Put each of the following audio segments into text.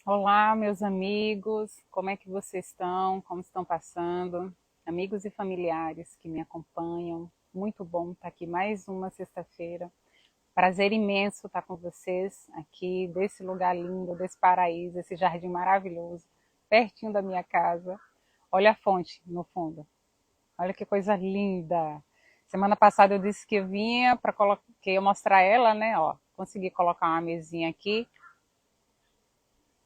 Olá, meus amigos, como é que vocês estão? Como estão passando? Amigos e familiares que me acompanham, muito bom estar aqui mais uma sexta-feira. Prazer imenso estar com vocês aqui, desse lugar lindo, desse paraíso, esse jardim maravilhoso, pertinho da minha casa. Olha a fonte no fundo, olha que coisa linda. Semana passada eu disse que eu vinha para que eu mostrar ela, né? Ó, consegui colocar uma mesinha aqui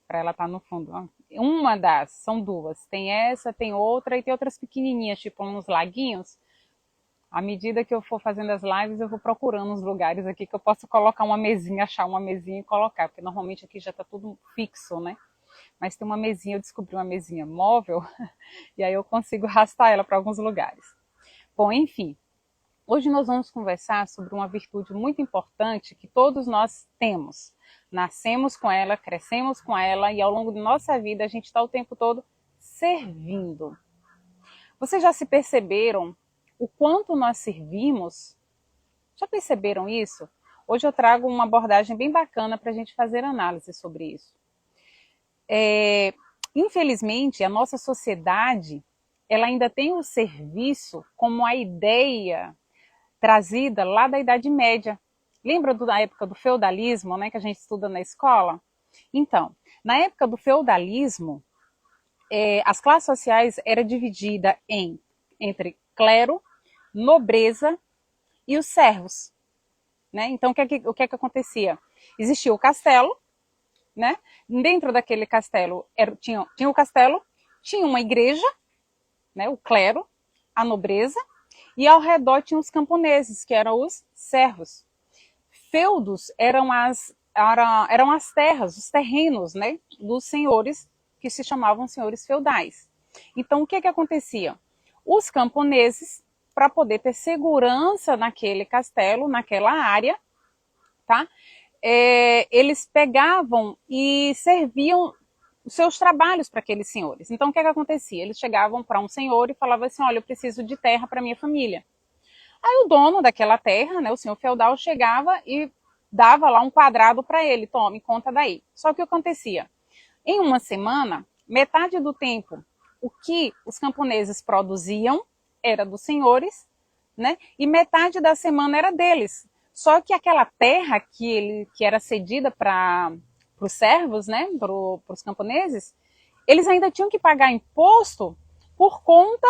para ela estar no fundo. Uma das, são duas. Tem essa, tem outra e tem outras pequenininhas, tipo uns laguinhos. À medida que eu for fazendo as lives, eu vou procurando uns lugares aqui que eu posso colocar uma mesinha, achar uma mesinha e colocar, porque normalmente aqui já está tudo fixo, né? Mas tem uma mesinha, eu descobri uma mesinha móvel, e aí eu consigo arrastar ela para alguns lugares. Bom, enfim, hoje nós vamos conversar sobre uma virtude muito importante que todos nós temos. Nascemos com ela, crescemos com ela e ao longo de nossa vida a gente está o tempo todo servindo. Vocês já se perceberam o quanto nós servimos? Já perceberam isso? Hoje eu trago uma abordagem bem bacana para a gente fazer análise sobre isso. Infelizmente, a nossa sociedade ela ainda tem o serviço como a ideia trazida lá da Idade Média. Lembra da época do feudalismo, né, que a gente estuda na escola? Então, na época do feudalismo, as classes sociais eram divididas entre clero, nobreza e os servos. Né? Então, o que acontecia? Existia o castelo, né? Dentro daquele castelo tinha o castelo, tinha uma igreja, né, o clero, a nobreza, e ao redor tinha os camponeses, que eram os servos. Feudos eram as terras, os terrenos, né, dos senhores, que se chamavam senhores feudais. Então, o que acontecia? Os camponeses, para poder ter segurança naquele castelo, naquela área, tá? Eles pegavam e serviam os seus trabalhos para aqueles senhores. Então, o que acontecia? Eles chegavam para um senhor e falavam assim, olha, eu preciso de terra para minha família. Aí o dono daquela terra, né, o senhor feudal, chegava e dava lá um quadrado para ele, tome conta daí. Só que o que acontecia? Em uma semana, metade do tempo, o que os camponeses produziam era dos senhores, né? E metade da semana era deles. Só que aquela terra que era cedida para os servos, né, para os camponeses, eles ainda tinham que pagar imposto por conta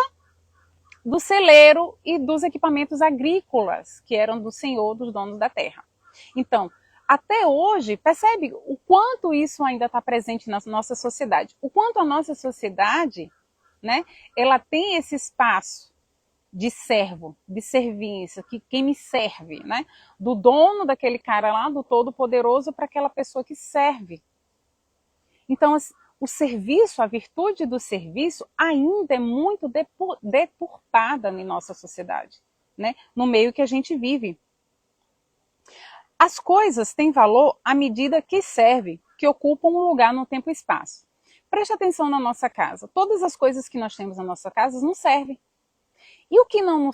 do celeiro e dos equipamentos agrícolas, que eram do senhor, dos donos da terra. Então, até hoje, percebe o quanto isso ainda está presente na nossa sociedade, o quanto a nossa sociedade, né, ela tem esse espaço de servo, de serviço, que quem me serve, né, do dono daquele cara lá, do todo-poderoso, para aquela pessoa que serve. Então, o serviço, a virtude do serviço ainda é muito deturpada em nossa sociedade, né? No meio que a gente vive. As coisas têm valor à medida que servem, que ocupam um lugar no tempo e espaço. Preste atenção na nossa casa. Todas as coisas que nós temos na nossa casa não servem. E o que não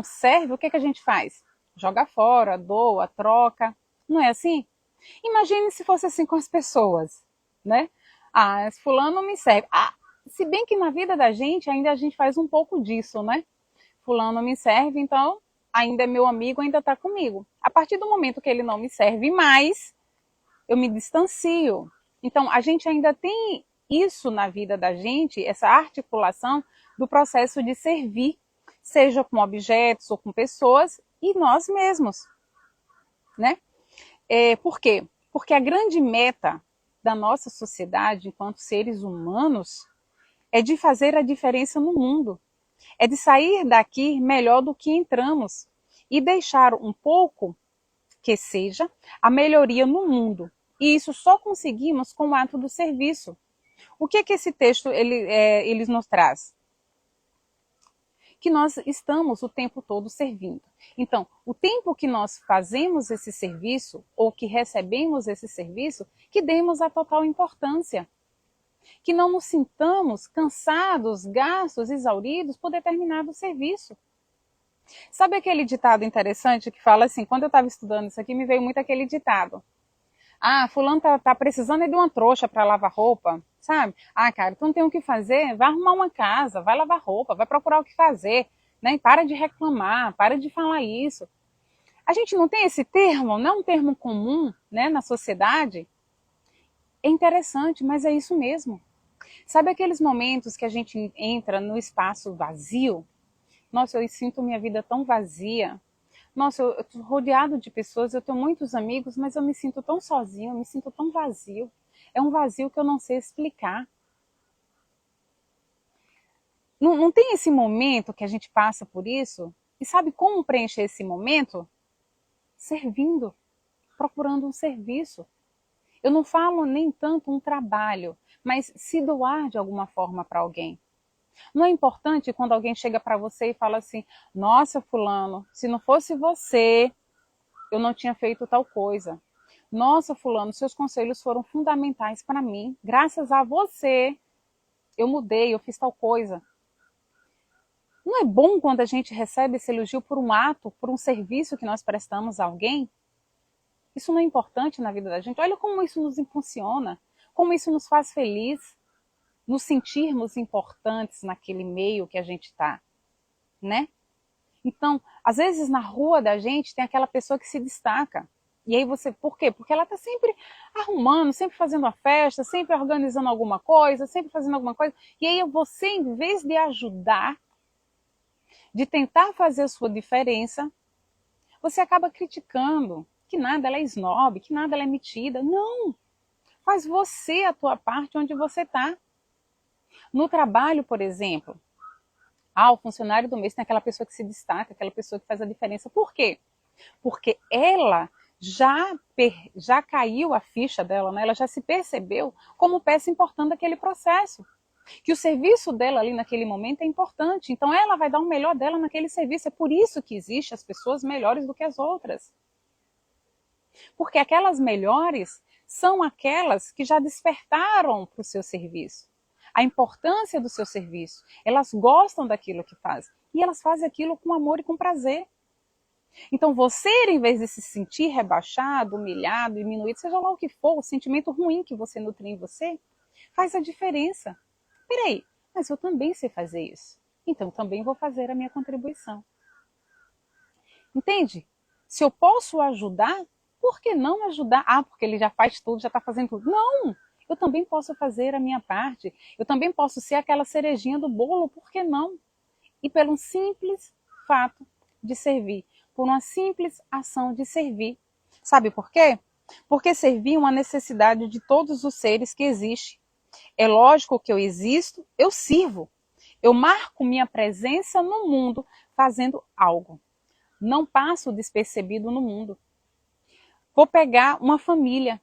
serve, o que a gente faz? Joga fora, doa, troca. Não é assim? Imagine se fosse assim com as pessoas, né? Ah, esse fulano me serve. Ah, se bem que na vida da gente ainda a gente faz um pouco disso, né? Fulano me serve, então ainda é meu amigo, ainda está comigo. A partir do momento que ele não me serve mais, eu me distancio. Então, a gente ainda tem isso na vida da gente, essa articulação do processo de servir, seja com objetos ou com pessoas, e nós mesmos, né? Por quê? Porque a grande meta da nossa sociedade, enquanto seres humanos, é de fazer a diferença no mundo. É de sair daqui melhor do que entramos e deixar um pouco, que seja, a melhoria no mundo. E isso só conseguimos com o ato do serviço. O que esse texto ele nos traz? Que nós estamos o tempo todo servindo. Então, o tempo que nós fazemos esse serviço, ou que recebemos esse serviço, que demos a total importância. Que não nos sintamos cansados, gastos, exauridos por determinado serviço. Sabe aquele ditado interessante que fala assim, quando eu estava estudando isso aqui, me veio muito aquele ditado. Ah, fulano tá precisando é de uma trouxa para lavar roupa, sabe? Ah, cara, tu não tem o que fazer, vai arrumar uma casa, vai lavar roupa, vai procurar o que fazer, né? E para de reclamar, para de falar isso. A gente não tem esse termo, não é um termo comum, né, na sociedade? É interessante, mas é isso mesmo. Sabe aqueles momentos que a gente entra no espaço vazio? Nossa, eu sinto minha vida tão vazia. Nossa, eu tô rodeado de pessoas, eu tenho muitos amigos, mas eu me sinto tão sozinho, eu me sinto tão vazio. É um vazio que eu não sei explicar. Não tem esse momento que a gente passa por isso? E sabe como preencher esse momento? Servindo, procurando um serviço. Eu não falo nem tanto um trabalho, mas se doar de alguma forma para alguém. Não é importante quando alguém chega para você e fala assim: nossa, fulano, se não fosse você, eu não tinha feito tal coisa. Nossa, fulano, seus conselhos foram fundamentais para mim. Graças a você, eu mudei, eu fiz tal coisa. Não é bom quando a gente recebe esse elogio por um ato, por um serviço que nós prestamos a alguém? Isso não é importante na vida da gente? Olha como isso nos impulsiona, como isso nos faz feliz, nos sentirmos importantes naquele meio que a gente está, né? Então, às vezes na rua da gente tem aquela pessoa que se destaca. E aí você, por quê? Porque ela está sempre arrumando, sempre fazendo a festa, sempre organizando alguma coisa, sempre fazendo alguma coisa. E aí você, em vez de ajudar, de tentar fazer a sua diferença, você acaba criticando que nada ela é snob, que nada ela é metida. Não! Faz você a tua parte onde você está. No trabalho, por exemplo, o funcionário do mês tem aquela pessoa que se destaca, aquela pessoa que faz a diferença. Por quê? Porque ela já caiu a ficha dela, né? Ela já se percebeu como peça importante daquele processo. Que o serviço dela ali naquele momento é importante. Então ela vai dar o melhor dela naquele serviço. É por isso que existem as pessoas melhores do que as outras. Porque aquelas melhores são aquelas que já despertaram para o seu serviço. A importância do seu serviço. Elas gostam daquilo que fazem. E elas fazem aquilo com amor e com prazer. Então você, em vez de se sentir rebaixado, humilhado, diminuído, seja lá o que for, o sentimento ruim que você nutre em você, faz a diferença. Peraí, mas eu também sei fazer isso. Então também vou fazer a minha contribuição. Entende? Se eu posso ajudar, por que não ajudar? Ah, porque ele já faz tudo, já está fazendo tudo. Não! Eu também posso fazer a minha parte. Eu também posso ser aquela cerejinha do bolo, por que não? E pelo simples fato de servir, por uma simples ação de servir. Sabe por quê? Porque servir é uma necessidade de todos os seres que existem. É lógico que eu existo, eu sirvo. Eu marco minha presença no mundo fazendo algo. Não passo despercebido no mundo. Vou pegar uma família,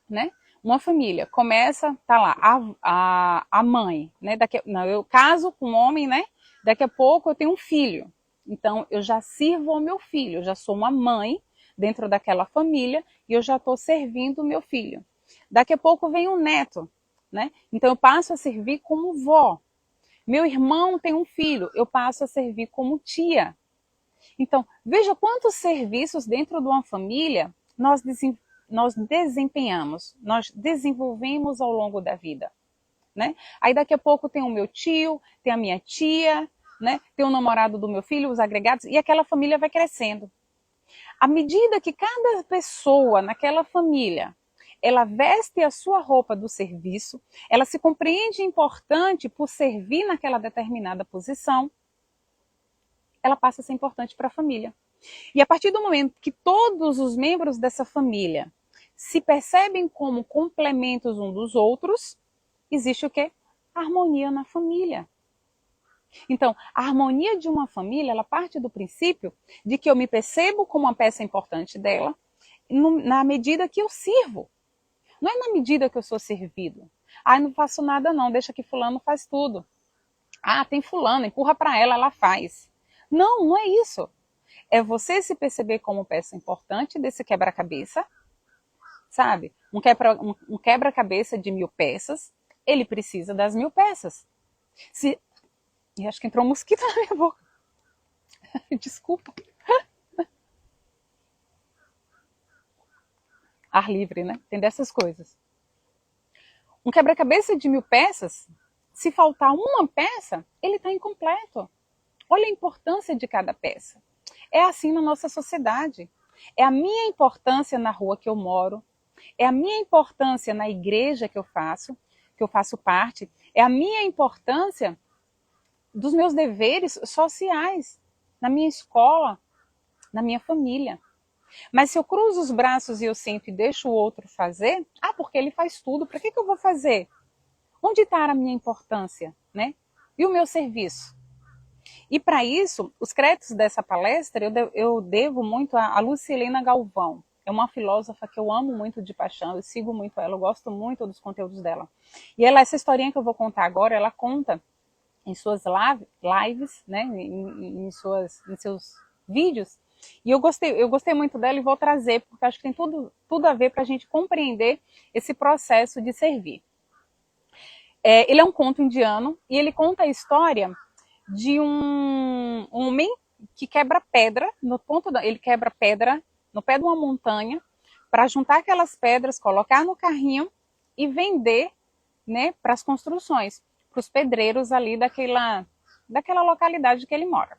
né? Uma família, começa, tá lá, a mãe, né? Não, eu caso com um homem, né? Daqui a pouco eu tenho um filho. Então, eu já sirvo ao meu filho, eu já sou uma mãe dentro daquela família e eu já estou servindo o meu filho. Daqui a pouco vem um neto, né? Então, eu passo a servir como vó. Meu irmão tem um filho, eu passo a servir como tia. Então, veja quantos serviços dentro de uma família nós desempenhamos, nós desenvolvemos ao longo da vida. Né? Aí daqui a pouco tem o meu tio, tem a minha tia, né? Tem o namorado do meu filho, os agregados, e aquela família vai crescendo. À medida que cada pessoa naquela família ela veste a sua roupa do serviço, ela se compreende importante por servir naquela determinada posição, ela passa a ser importante para a família. E a partir do momento que todos os membros dessa família se percebem como complementos um dos outros, existe o quê? Harmonia na família. Então, a harmonia de uma família, ela parte do princípio de que eu me percebo como uma peça importante dela, na medida que eu sirvo. Não é na medida que eu sou servido. Ah, não faço nada não, deixa que fulano faz tudo. Ah, tem fulano, empurra para ela, ela faz. Não, não é isso. É você se perceber como peça importante desse quebra-cabeça, sabe? Um quebra-cabeça de 1000 peças, ele precisa das 1000 peças. E acho que entrou um mosquito na minha boca. Desculpa. ar livre, né? Tem dessas coisas. Um quebra-cabeça de 1000 peças, se faltar uma peça, ele está incompleto. Olha a importância de cada peça. É assim na nossa sociedade. É a minha importância na rua que eu moro, é a minha importância na igreja que eu faço parte, é a minha importância dos meus deveres sociais, na minha escola, na minha família. Mas se eu cruzo os braços e eu sento e deixo o outro fazer, porque ele faz tudo, para que eu vou fazer? Onde está a minha importância, né? E o meu serviço? E para isso, os créditos dessa palestra eu devo muito a Lucilena Galvão. É uma filósofa que eu amo muito de paixão, eu sigo muito ela, eu gosto muito dos conteúdos dela. E essa historinha que eu vou contar agora, ela conta em suas lives, né, em seus vídeos. E eu gostei muito dela e vou trazer, porque acho que tem tudo a ver para a gente compreender esse processo de servir. Ele é um conto indiano e ele conta a história de um homem que quebra pedra, ele quebra pedra no pé de uma montanha para juntar aquelas pedras, colocar no carrinho e vender, né, para as construções, para os pedreiros ali daquela localidade que ele mora.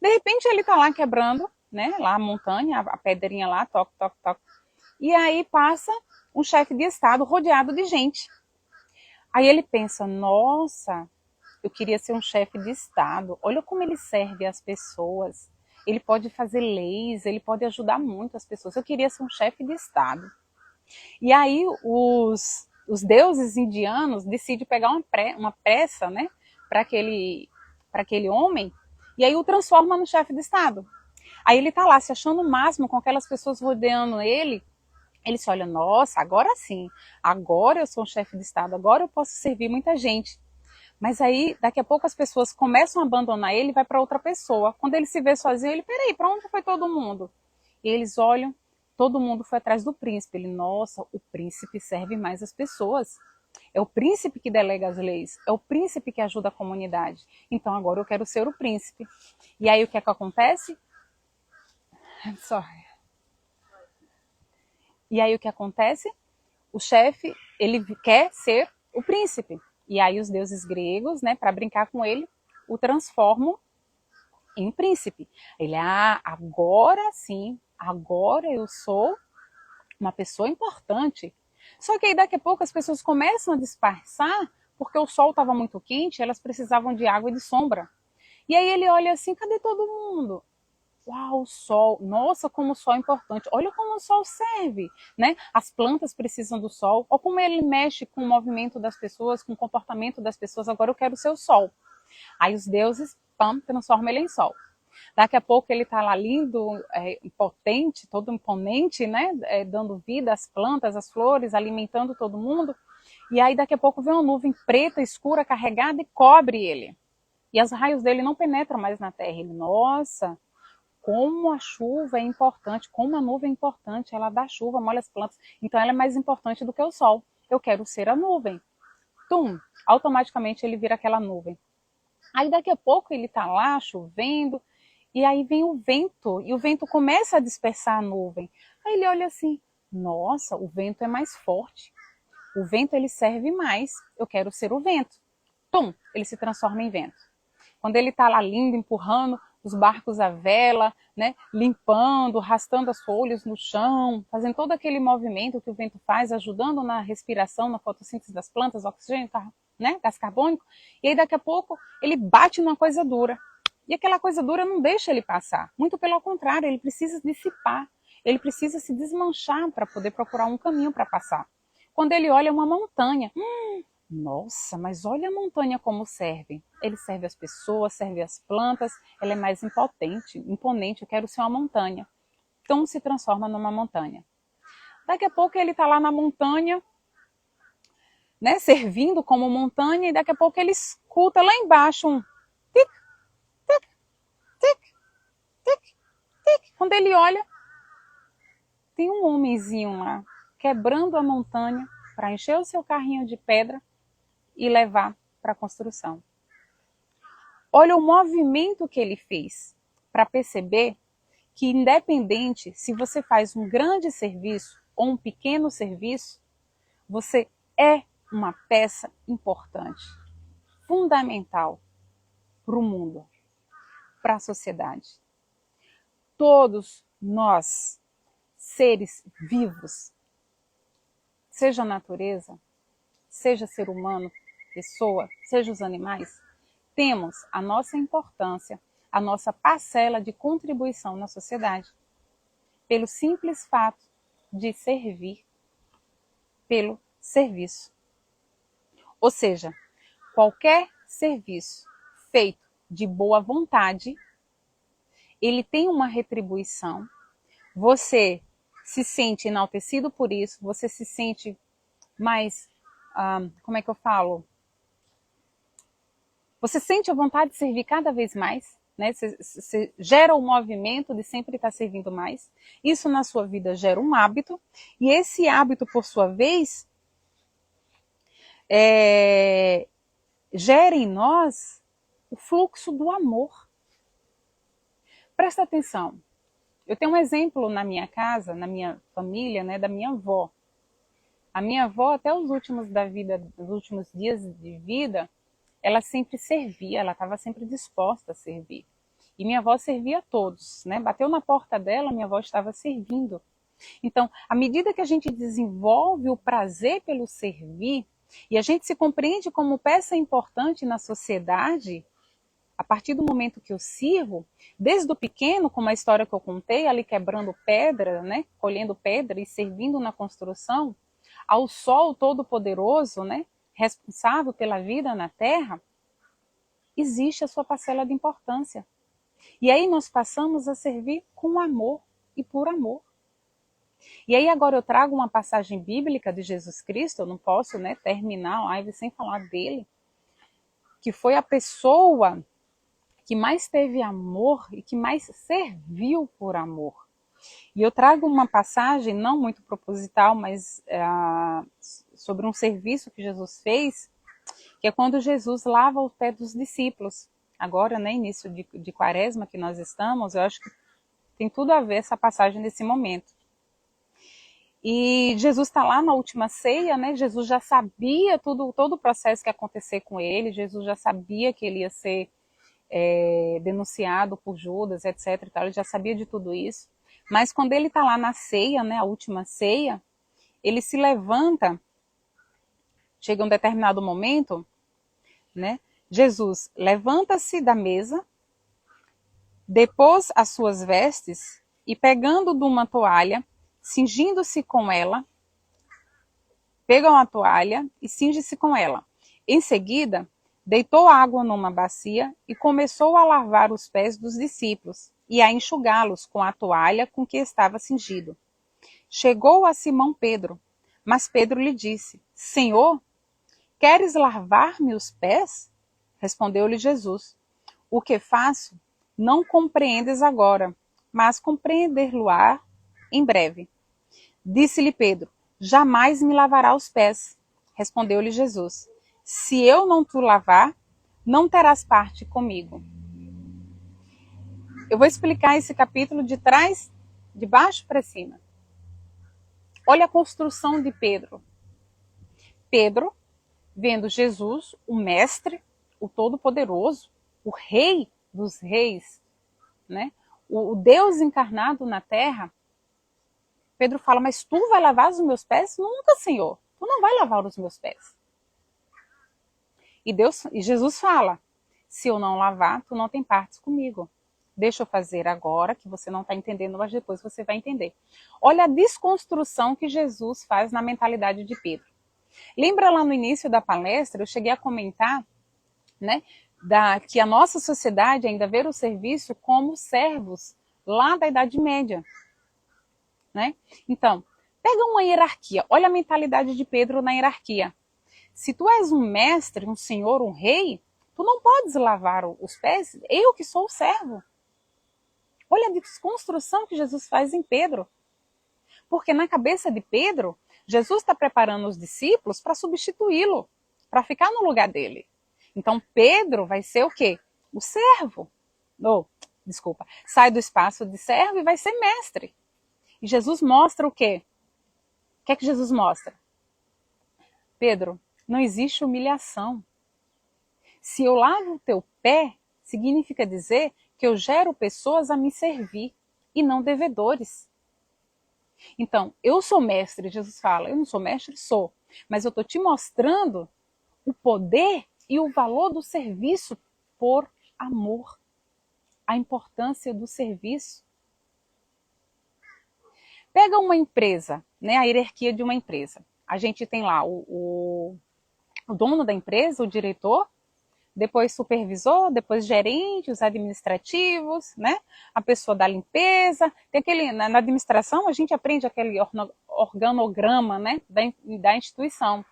De repente ele está lá quebrando, né, lá a montanha, a pedrinha lá, toque, toque, toque. E aí passa um chefe de estado rodeado de gente. Aí ele pensa, nossa, eu queria ser um chefe de estado. Olha como ele serve as pessoas. Ele pode fazer leis, ele pode ajudar muito as pessoas. Eu queria ser um chefe de estado. E aí os deuses indianos decidem pegar uma peça, né, para aquele homem, e aí o transforma no chefe de estado. Aí ele está lá se achando o máximo com aquelas pessoas rodeando ele. Ele se olha, nossa, agora sim, agora eu sou um chefe de estado, agora eu posso servir muita gente. Mas aí, daqui a pouco as pessoas começam a abandonar ele e vai para outra pessoa. Quando ele se vê sozinho, ele, peraí, para onde foi todo mundo? E eles olham, todo mundo foi atrás do príncipe. Ele, nossa, o príncipe serve mais as pessoas. É o príncipe que delega as leis, é o príncipe que ajuda a comunidade. Então agora eu quero ser o príncipe. E aí o que é que acontece? Sorry. E aí o que acontece? O chefe, ele quer ser o príncipe. E aí os deuses gregos, né, para brincar com ele, o transformam em príncipe. Ele, agora sim, agora eu sou uma pessoa importante. Só que aí daqui a pouco as pessoas começam a disfarçar, porque o sol estava muito quente, elas precisavam de água e de sombra. E aí ele olha assim, cadê todo mundo? Uau, o sol, nossa, como o sol é importante. Olha como o sol serve, né? As plantas precisam do sol. Olha como ele mexe com o movimento das pessoas, com o comportamento das pessoas. Agora eu quero ser o sol. Aí os deuses, transformam ele em sol. Daqui a pouco ele está lá lindo, impotente, todo imponente, né? Dando vida às plantas, às flores, alimentando todo mundo. E aí daqui a pouco vem uma nuvem preta, escura, carregada e cobre ele. E os raios dele não penetram mais na terra. Ele, nossa, como a chuva é importante, como a nuvem é importante, ela dá chuva, molha as plantas, então ela é mais importante do que o sol. Eu quero ser a nuvem. Automaticamente ele vira aquela nuvem. Aí daqui a pouco ele está lá chovendo, e aí vem o vento, e o vento começa a dispersar a nuvem. Aí ele olha assim, nossa, o vento é mais forte, o vento ele serve mais, eu quero ser o vento. Ele se transforma em vento. Quando ele está lá lindo, empurrando os barcos à vela, né, limpando, arrastando as folhas no chão, fazendo todo aquele movimento que o vento faz, ajudando na respiração, na fotossíntese das plantas, oxigênio, né, gás carbônico, e aí daqui a pouco ele bate numa coisa dura. E aquela coisa dura não deixa ele passar, muito pelo contrário, ele precisa dissipar, ele precisa se desmanchar para poder procurar um caminho para passar. Quando ele olha uma montanha, nossa, mas olha a montanha como serve. Ele serve as pessoas, serve as plantas, ela é mais imponente, eu quero ser uma montanha. Então se transforma numa montanha. Daqui a pouco ele está lá na montanha, né, servindo como montanha, e daqui a pouco ele escuta lá embaixo um tic, tic, tic, tic, tic. Quando ele olha, tem um homenzinho lá, quebrando a montanha para encher o seu carrinho de pedra e levar para a construção. Olha o movimento que ele fez para perceber que, independente se você faz um grande serviço ou um pequeno serviço, você é uma peça importante, fundamental para o mundo, para a sociedade. Todos nós, seres vivos, seja a natureza, seja ser humano, pessoa, seja os animais, temos a nossa importância, a nossa parcela de contribuição na sociedade, pelo simples fato de servir, pelo serviço. Ou seja, qualquer serviço feito de boa vontade, ele tem uma retribuição, você se sente enaltecido por isso, você se sente mais, como é que eu falo? Você sente a vontade de servir cada vez mais, né? Você gera o movimento de sempre estar servindo mais. Isso na sua vida gera um hábito, e esse hábito, por sua vez, gera em nós o fluxo do amor. Presta atenção. Eu tenho um exemplo na minha casa, na minha família, né, da minha avó. A minha avó, até os últimos dias de vida, ela sempre servia, ela estava sempre disposta a servir. E minha avó servia a todos, né? Bateu na porta dela, minha avó estava servindo. Então, à medida que a gente desenvolve o prazer pelo servir, e a gente se compreende como peça importante na sociedade, a partir do momento que eu sirvo, desde o pequeno, como a história que eu contei, ali quebrando pedra, né? Colhendo pedra e servindo na construção, ao sol todo-poderoso, né? Responsável pela vida na Terra, existe a sua parcela de importância. E aí nós passamos a servir com amor e por amor. E aí agora eu trago uma passagem bíblica de Jesus Cristo, eu não posso, né, terminar a live sem falar dele, que foi a pessoa que mais teve amor e que mais serviu por amor. E eu trago uma passagem, não muito proposital, mas sobre um serviço que Jesus fez, que é quando Jesus lava o pé dos discípulos. Agora, né, início de quaresma que nós estamos, eu acho que tem tudo a ver essa passagem nesse momento. E Jesus está lá na última ceia, né? Jesus já sabia todo o processo que ia acontecer com ele, Jesus já sabia que ele ia ser denunciado por Judas, etc. E tal, ele já sabia de tudo isso. Mas quando ele está lá na ceia, né, a última ceia, ele se levanta, chega um determinado momento, né? Jesus levanta-se da mesa, depôs as suas vestes e, pegando de uma toalha, cingindo-se com ela, pega uma toalha e cinge-se com ela. Em seguida, deitou água numa bacia e começou a lavar os pés dos discípulos e a enxugá-los com a toalha com que estava cingido. Chegou a Simão Pedro, mas Pedro lhe disse: Senhor, queres lavar-me os pés? Respondeu-lhe Jesus: O que faço não compreendes agora, mas compreender-lo-á em breve. Disse-lhe Pedro: Jamais me lavará os pés. Respondeu-lhe Jesus: Se eu não te lavar, não terás parte comigo. Eu vou explicar esse capítulo de baixo para cima. Olha a construção de Pedro. Pedro, vendo Jesus, o mestre, o todo-poderoso, o rei dos reis, né? O Deus encarnado na terra, Pedro fala: mas tu vai lavar os meus pés? Nunca, Senhor. Tu não vai lavar os meus pés. E Jesus fala: se eu não lavar, tu não tem partes comigo. Deixa eu fazer agora, que você não está entendendo, mas depois você vai entender. Olha a desconstrução que Jesus faz na mentalidade de Pedro. Lembra lá no início da palestra, eu cheguei a comentar, né, que a nossa sociedade ainda vê o serviço como servos lá da Idade Média. Né? Então, pega uma hierarquia, olha a mentalidade de Pedro na hierarquia. Se tu és um mestre, um senhor, um rei, tu não podes lavar os pés, eu que sou o servo. Olha a desconstrução que Jesus faz em Pedro. Porque na cabeça de Pedro, Jesus está preparando os discípulos para substituí-lo, para ficar no lugar dele. Então Pedro vai ser o quê? O servo. Sai do espaço de servo e vai ser mestre. E Jesus mostra o quê? O que é que Jesus mostra? Pedro, não existe humilhação. Se eu lavo o teu pé, significa dizer que eu gero pessoas a me servir e não devedores. Então, eu sou mestre, Jesus fala, eu não sou mestre, sou, mas eu estou te mostrando o poder e o valor do serviço por amor, a importância do serviço. Pega uma empresa, né, a hierarquia de uma empresa. A gente tem lá o dono da empresa, o diretor, depois supervisor, depois gerente, os administrativos, né? A pessoa da limpeza. Tem aquele, na administração, a gente aprende aquele organograma, né, da instituição.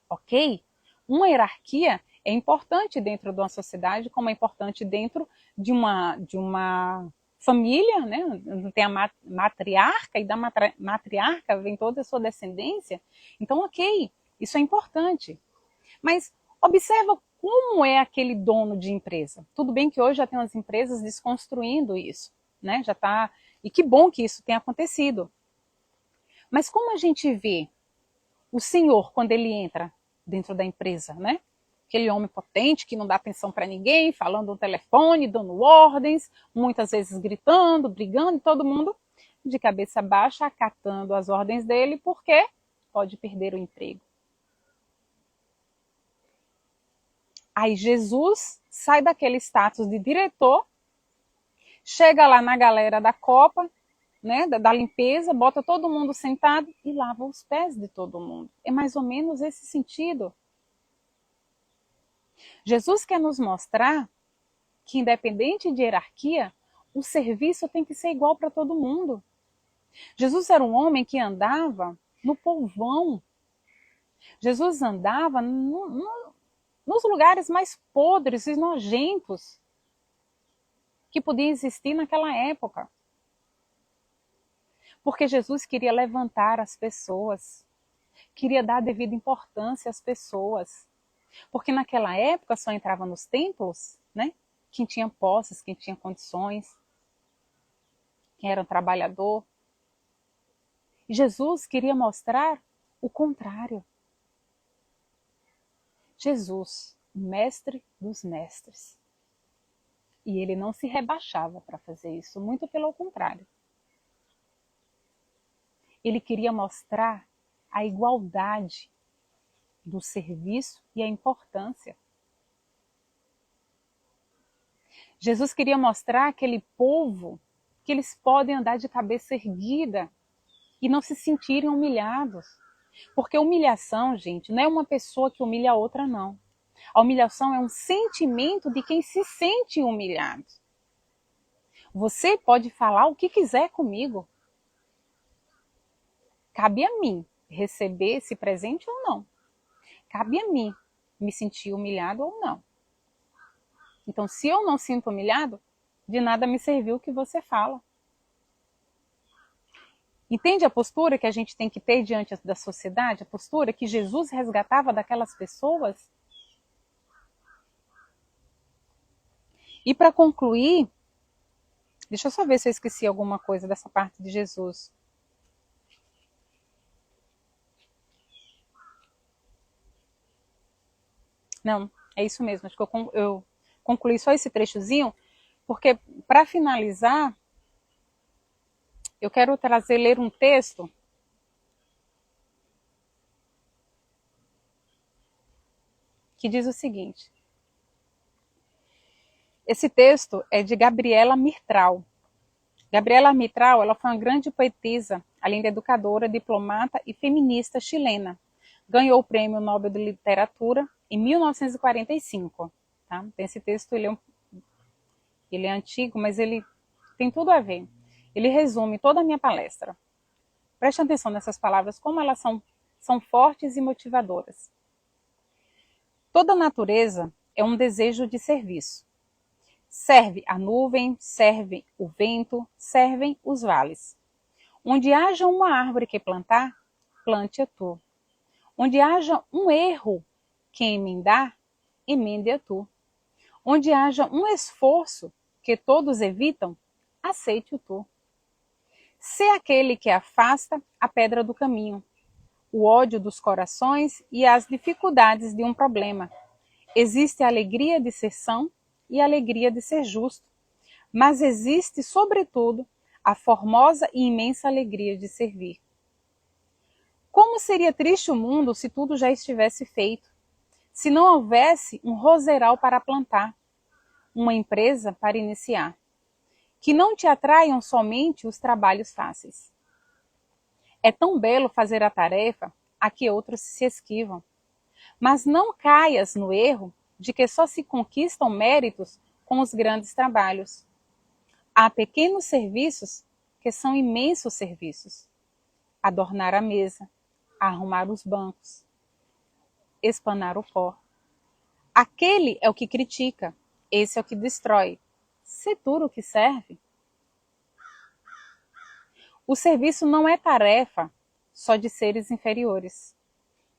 Ok? Uma hierarquia é importante dentro de uma sociedade, como é importante dentro de uma família, né? Tem a matriarca, e da matriarca vem toda a sua descendência. Então, ok, isso é importante. Mas observa como é aquele dono de empresa. Tudo bem que hoje já tem umas empresas desconstruindo isso, né? Já tá, e que bom que isso tenha acontecido. Mas como a gente vê o senhor quando ele entra dentro da empresa, né? Aquele homem potente que não dá atenção para ninguém, falando no telefone, dando ordens, muitas vezes gritando, brigando, e todo mundo de cabeça baixa, acatando as ordens dele, porque pode perder o emprego. Aí Jesus sai daquele status de diretor, chega lá na galera da copa, né, da limpeza, bota todo mundo sentado e lava os pés de todo mundo. É mais ou menos esse sentido. Jesus quer nos mostrar que, independente de hierarquia, o serviço tem que ser igual para todo mundo. Jesus era um homem que andava no povão. Jesus andava nos lugares mais podres e nojentos que podiam existir naquela época. Porque Jesus queria levantar as pessoas, queria dar devida importância às pessoas. Porque naquela época só entrava nos templos, né? Quem tinha posses, quem tinha condições, quem era um trabalhador. E Jesus queria mostrar o contrário. Jesus, o mestre dos mestres. E ele não se rebaixava para fazer isso, muito pelo contrário. Ele queria mostrar a igualdade do serviço e a importância. Jesus queria mostrar àquele povo que eles podem andar de cabeça erguida e não se sentirem humilhados. Porque humilhação, gente, não é uma pessoa que humilha a outra, não. A humilhação é um sentimento de quem se sente humilhado. Você pode falar o que quiser comigo. Cabe a mim receber esse presente ou não. Cabe a mim me sentir humilhado ou não. Então, se eu não sinto humilhado, de nada me serviu o que você fala. Entende a postura que a gente tem que ter diante da sociedade? A postura que Jesus resgatava daquelas pessoas? E para concluir, deixa eu só ver se eu esqueci alguma coisa dessa parte de Jesus. Não, é isso mesmo. Acho que eu concluí só esse trechozinho, porque para finalizar, eu quero ler um texto que diz o seguinte. Esse texto é de Gabriela Mistral. Gabriela Mistral, ela foi uma grande poetisa, além de educadora, diplomata e feminista chilena. Ganhou o Prêmio Nobel de Literatura em 1945. Tá? Esse texto ele é antigo, mas ele tem tudo a ver. Ele resume toda a minha palestra. Preste atenção nessas palavras, como elas são fortes e motivadoras. Toda natureza é um desejo de serviço. Serve a nuvem, serve o vento, servem os vales. Onde haja uma árvore que plantar, plante-a tu. Onde haja um erro que emendar, emende-a tu. Onde haja um esforço que todos evitam, aceite-o tu. Ser aquele que afasta a pedra do caminho, o ódio dos corações e as dificuldades de um problema. Existe a alegria de ser são e a alegria de ser justo, mas existe, sobretudo, a formosa e imensa alegria de servir. Como seria triste o mundo se tudo já estivesse feito, se não houvesse um roseral para plantar, uma empresa para iniciar, que não te atraiam somente os trabalhos fáceis. É tão belo fazer a tarefa a que outros se esquivam, mas não caias no erro de que só se conquistam méritos com os grandes trabalhos. Há pequenos serviços que são imensos serviços. Adornar a mesa, arrumar os bancos, espanar o pó. Aquele é o que critica, esse é o que destrói. Se duro o que serve. O serviço não é tarefa só de seres inferiores.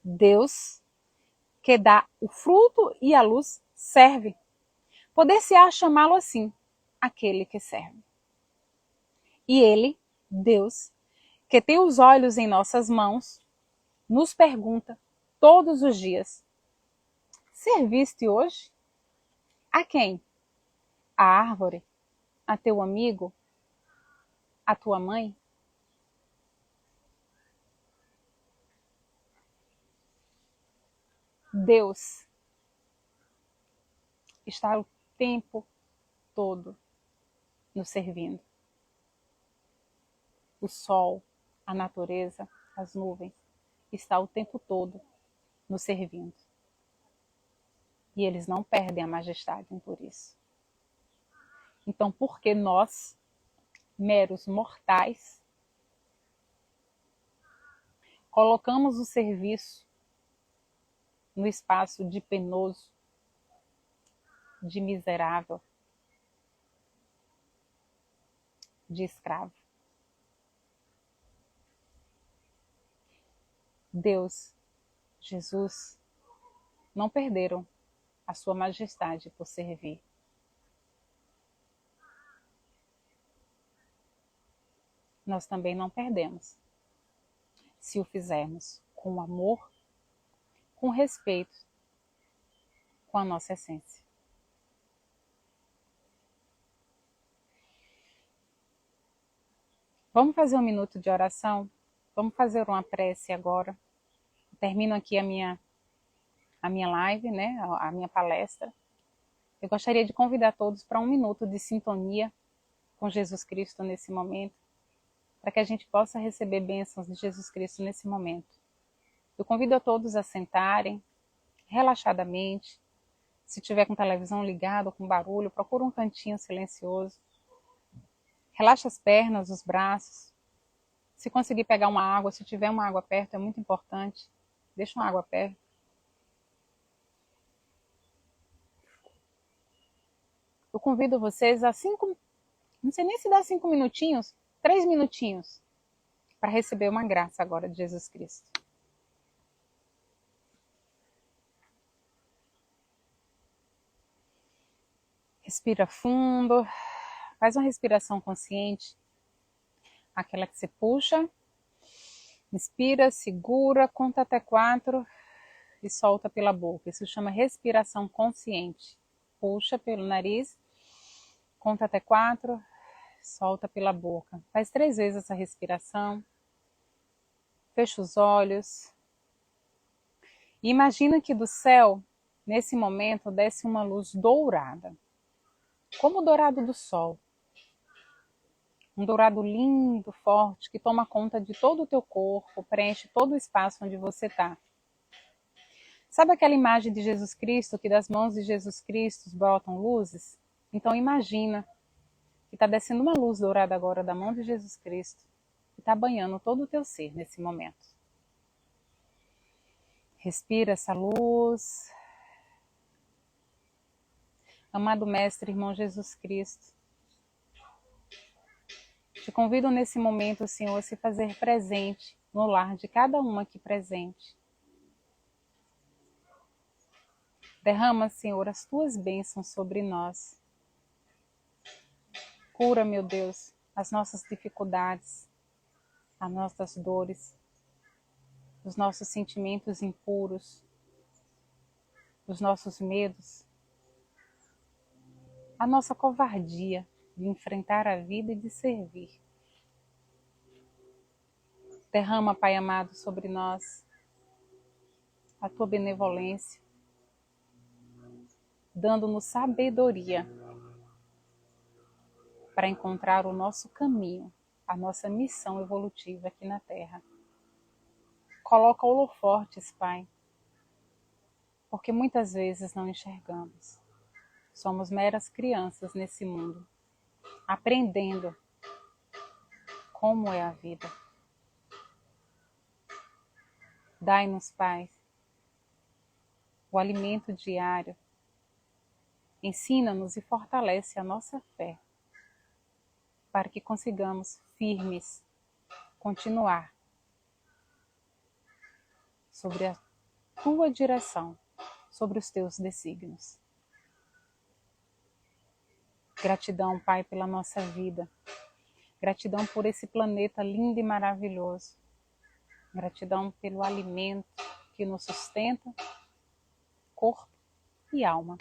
Deus, que dá o fruto e a luz, serve. Poder-se-á chamá-lo assim, aquele que serve. E ele, Deus, que tem os olhos em nossas mãos, nos pergunta todos os dias: serviste hoje? A quem? A árvore? A teu amigo? A tua mãe? Deus está o tempo todo nos servindo. O sol, a natureza, as nuvens, está o tempo todo nos servindo. E eles não perdem a majestade por isso. Então, por que nós, meros mortais, colocamos o serviço no espaço de penoso, de miserável, de escravo? Deus, Jesus, não perderam a sua majestade por servir. Nós também não perdemos, se o fizermos com amor, com respeito, com a nossa essência. Vamos fazer um minuto de oração? Vamos fazer uma prece agora. Termino aqui a minha live, né? A minha palestra. Eu gostaria de convidar todos para um minuto de sintonia com Jesus Cristo nesse momento, para que a gente possa receber bênçãos de Jesus Cristo nesse momento. Eu convido a todos a sentarem relaxadamente. Se tiver com televisão ligada ou com barulho, procura um cantinho silencioso. Relaxa as pernas, os braços. Se conseguir pegar uma água, se tiver uma água perto, é muito importante. Deixa uma água perto. Eu convido vocês a não sei nem se dá 5 minutinhos, 3 minutinhos, para receber uma graça agora de Jesus Cristo. Respira fundo, faz uma respiração consciente, aquela que você puxa, inspira, segura, conta até 4 e solta pela boca. Isso chama respiração consciente. Puxa pelo nariz, conta até 4, solta pela boca. Faz 3 vezes essa respiração. Fecha os olhos. E imagina que do céu, nesse momento, desce uma luz dourada, como o dourado do sol. Um dourado lindo, forte, que toma conta de todo o teu corpo, preenche todo o espaço onde você está. Sabe aquela imagem de Jesus Cristo, que das mãos de Jesus Cristo brotam luzes? Então imagina que está descendo uma luz dourada agora da mão de Jesus Cristo, que está banhando todo o teu ser nesse momento. Respira essa luz. Amado Mestre, irmão Jesus Cristo, te convido nesse momento, Senhor, a se fazer presente no lar de cada uma aqui presente. Derrama, Senhor, as tuas bênçãos sobre nós. Cura, meu Deus, as nossas dificuldades. as nossas dores, os nossos sentimentos impuros, os nossos medos, a nossa covardia de enfrentar a vida e de servir. Derrama, Pai amado, sobre nós a tua benevolência, dando-nos sabedoria para encontrar o nosso caminho, a nossa missão evolutiva aqui na Terra. Coloca holofortes, Pai, porque muitas vezes não enxergamos. Somos meras crianças nesse mundo, aprendendo como é a vida. Dai-nos, Pai, o alimento diário. Ensina-nos e fortalece a nossa fé, para que consigamos firmes continuar sobre a tua direção, sobre os teus desígnios. Gratidão, Pai, pela nossa vida. Gratidão por esse planeta lindo e maravilhoso. Gratidão pelo alimento que nos sustenta, corpo e alma.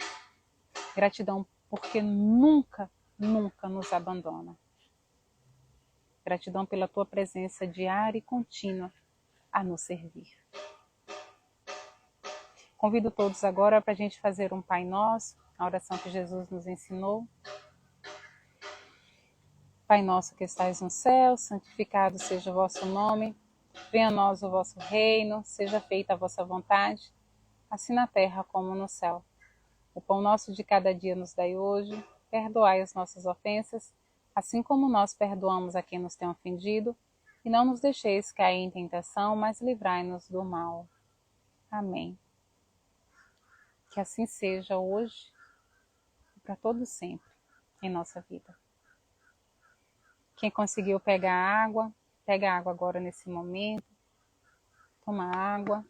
Gratidão porque nunca, nunca nos abandona. Gratidão pela tua presença diária e contínua a nos servir. Convido todos agora para a gente fazer um Pai Nosso, a oração que Jesus nos ensinou. Pai nosso que estais no céu, santificado seja o vosso nome. Venha a nós o vosso reino, seja feita a vossa vontade, assim na terra como no céu. O pão nosso de cada dia nos dai hoje, perdoai as nossas ofensas, assim como nós perdoamos a quem nos tem ofendido, e não nos deixeis cair em tentação, mas livrai-nos do mal. Amém. Que assim seja hoje e para todo sempre em nossa vida. Quem conseguiu pegar água, pega água agora nesse momento. Toma água.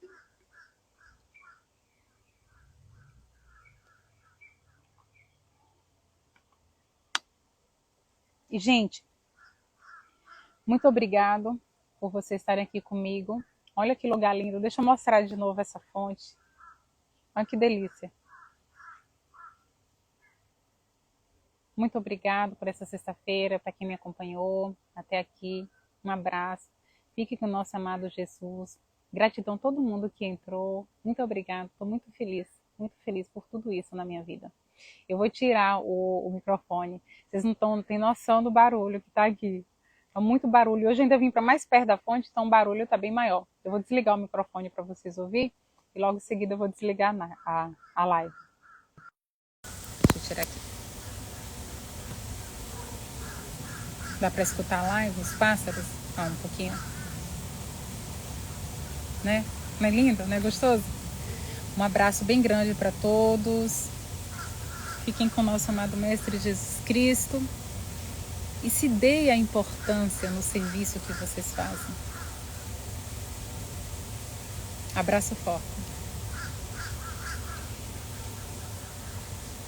E, gente, muito obrigado por vocês estarem aqui comigo. Olha que lugar lindo. Deixa eu mostrar de novo essa fonte. Olha que delícia. Muito obrigado por essa sexta-feira, para quem me acompanhou até aqui. Um abraço. Fique com o nosso amado Jesus. Gratidão a todo mundo que entrou. Muito obrigado. Estou muito feliz por tudo isso na minha vida. Eu vou tirar o microfone. Vocês não têm noção do barulho que está aqui. É muito barulho. Hoje eu ainda vim para mais perto da fonte, então o barulho está bem maior. Eu vou desligar o microfone para vocês ouvirem e logo em seguida eu vou desligar a live. Deixa eu tirar aqui. Dá para escutar a live, os pássaros? Ah, um pouquinho. Né? Não é lindo? Não é gostoso? Um abraço bem grande para todos. Fiquem com o nosso amado Mestre Jesus Cristo. E se dê a importância no serviço que vocês fazem. Abraço forte.